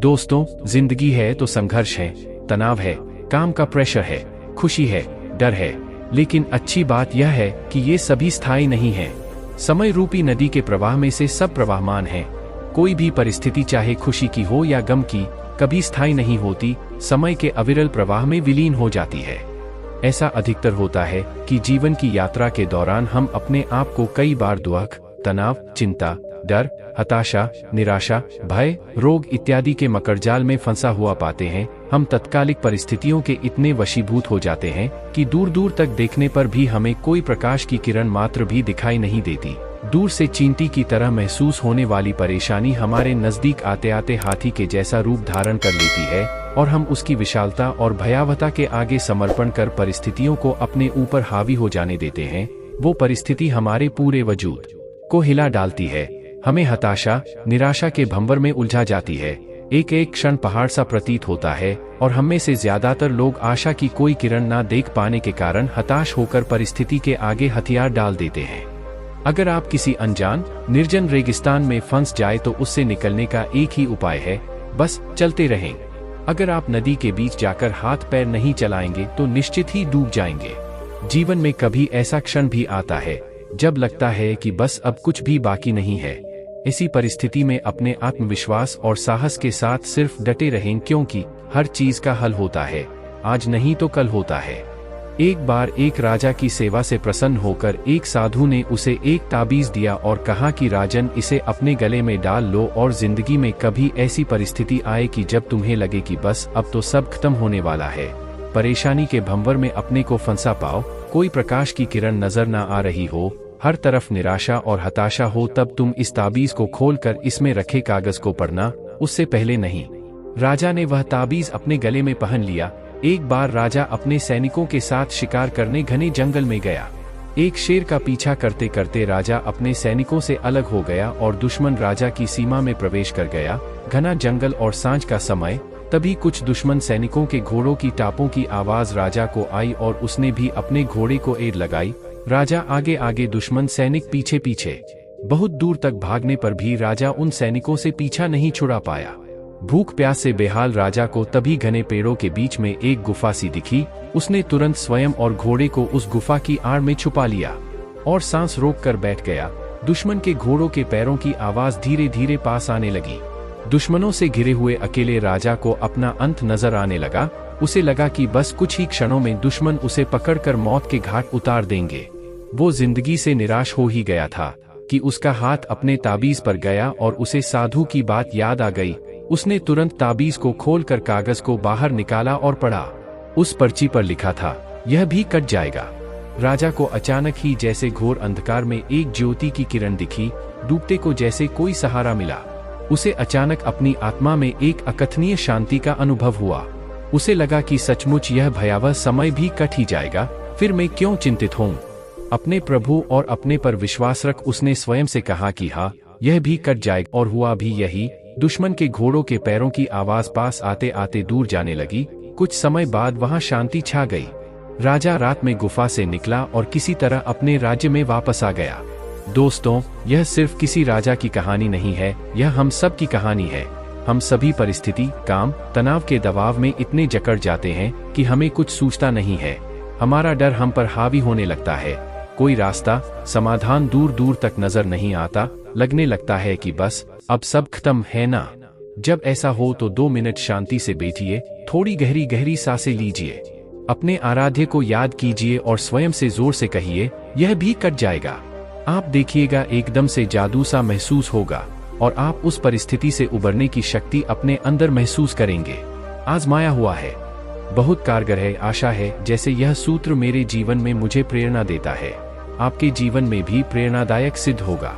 दोस्तों, जिंदगी है तो संघर्ष है, तनाव है, काम का प्रेशर है, खुशी है, डर है। लेकिन अच्छी बात यह है कि ये सभी स्थायी नहीं है। समय रूपी नदी के प्रवाह में से सब प्रवाहमान है। कोई भी परिस्थिति चाहे खुशी की हो या गम की, कभी स्थायी नहीं होती, समय के अविरल प्रवाह में विलीन हो जाती है। ऐसा अधिकतर होता है कि जीवन की यात्रा के दौरान हम अपने आप को कई बार दुख, तनाव, चिंता, डर, हताशा, निराशा, भय, रोग इत्यादि के मकड़जाल में फंसा हुआ पाते हैं। हम तत्कालिक परिस्थितियों के इतने वशीभूत हो जाते हैं कि दूर दूर तक देखने पर भी हमें कोई प्रकाश की किरण मात्र भी दिखाई नहीं देती। दूर से चींटी की तरह महसूस होने वाली परेशानी हमारे नजदीक आते आते हाथी के जैसा रूप धारण कर लेती है और हम उसकी विशालता और भयावहता के आगे समर्पण कर परिस्थितियों को अपने ऊपर हावी हो जाने देते हैं। वो परिस्थिति हमारे पूरे वजूद को हिला डालती है, हमें हताशा, निराशा के भंवर में उलझा जाती है। एक एक क्षण पहाड़ सा प्रतीत होता है और हम में से ज्यादातर लोग आशा की कोई किरण ना देख पाने के कारण हताश होकर परिस्थिति के आगे हथियार डाल देते हैं। अगर आप किसी अनजान, निर्जन रेगिस्तान में फंस जाए तो उससे निकलने का एक ही उपाय है, बस चलते रहें। अगर आप नदी के बीच जाकर हाथ पैर नहीं चलाएंगे तो निश्चित ही डूब जाएंगे। जीवन में कभी ऐसा क्षण भी आता है जब लगता है कि बस अब कुछ भी बाकी नहीं है। इसी परिस्थिति में अपने आत्मविश्वास और साहस के साथ सिर्फ डटे रहें, क्योंकि हर चीज का हल होता है, आज नहीं तो कल होता है। एक बार एक राजा की सेवा से प्रसन्न होकर एक साधु ने उसे एक ताबीज दिया और कहा कि राजन, इसे अपने गले में डाल लो और जिंदगी में कभी ऐसी परिस्थिति आए कि जब तुम्हें लगे कि बस अब तो सब खत्म होने वाला है, परेशानी के भंवर में अपने को फंसा पाओ, कोई प्रकाश की किरण नजर ना आ रही हो, हर तरफ निराशा और हताशा हो, तब तुम इस ताबीज को खोलकर इसमें रखे कागज को पढ़ना, उससे पहले नहीं। राजा ने वह ताबीज अपने गले में पहन लिया। एक बार राजा अपने सैनिकों के साथ शिकार करने घने जंगल में गया। एक शेर का पीछा करते करते राजा अपने सैनिकों से अलग हो गया और दुश्मन राजा की सीमा में प्रवेश कर गया। घना जंगल और सांझ का समय, तभी कुछ दुश्मन सैनिकों के घोड़ों की टापों की आवाज राजा को आई और उसने भी अपने घोड़े को एड़ लगाई। राजा आगे आगे, दुश्मन सैनिक पीछे पीछे। बहुत दूर तक भागने पर भी राजा उन सैनिकों से पीछा नहीं छुड़ा पाया। भूख प्यास से बेहाल राजा को तभी घने पेड़ों के बीच में एक गुफा सी दिखी। उसने तुरंत स्वयं और घोड़े को उस गुफा की आड़ में छुपा लिया और सांस रोक कर बैठ गया। दुश्मन के घोड़ों के पैरों की आवाज धीरे धीरे पास आने लगी। दुश्मनों से घिरे हुए अकेले राजा को अपना अंत नजर आने लगा। उसे लगा कि बस कुछ ही क्षणों में दुश्मन उसे पकड़कर मौत के घाट उतार देंगे। वो जिंदगी से निराश हो ही गया था कि उसका हाथ अपने ताबीज पर गया और उसे साधु की बात याद आ गई। उसने तुरंत ताबीज को खोलकर कागज को बाहर निकाला और पढ़ा। उस पर्ची पर लिखा था, यह भी कट जाएगा। राजा को अचानक ही जैसे घोर अंधकार में एक ज्योति की किरण दिखी, डूबते को जैसे कोई सहारा मिला। उसे अचानक अपनी आत्मा में एक अकथनीय शांति का अनुभव हुआ। उसे लगा कि सचमुच यह भयावह समय भी कट ही जाएगा, फिर मैं क्यों चिंतित हूँ। अपने प्रभु और अपने पर विश्वास रख उसने स्वयं से कहा कि हाँ, यह भी कट जाएगा। और हुआ भी यही। दुश्मन के घोड़ों के पैरों की आवाज पास आते आते दूर जाने लगी। कुछ समय बाद वहां शांति छा गई। राजा रात में गुफा से निकला और किसी तरह अपने राज्य में वापस आ गया। दोस्तों, यह सिर्फ किसी राजा की कहानी नहीं है, यह हम सब की कहानी है। हम सभी परिस्थिति, काम, तनाव के दबाव में इतने जकड़ जाते हैं कि हमें कुछ सूझता नहीं है। हमारा डर हम पर हावी होने लगता है। कोई रास्ता, समाधान दूर दूर तक नजर नहीं आता। लगने लगता है कि बस अब सब खत्म है ना। जब ऐसा हो तो 2 मिनट शांति से बैठिए, थोड़ी गहरी गहरी सांसें लीजिए, अपने आराध्य को याद कीजिए और स्वयं से जोर से कहिए, यह भी कट जाएगा। आप देखिएगा एकदम से जादू सा महसूस होगा और आप उस परिस्थिति से उबरने की शक्ति अपने अंदर महसूस करेंगे। आजमाया हुआ है, बहुत कारगर है। आशा है जैसे यह सूत्र मेरे जीवन में मुझे प्रेरणा देता है, आपके जीवन में भी प्रेरणादायक सिद्ध होगा।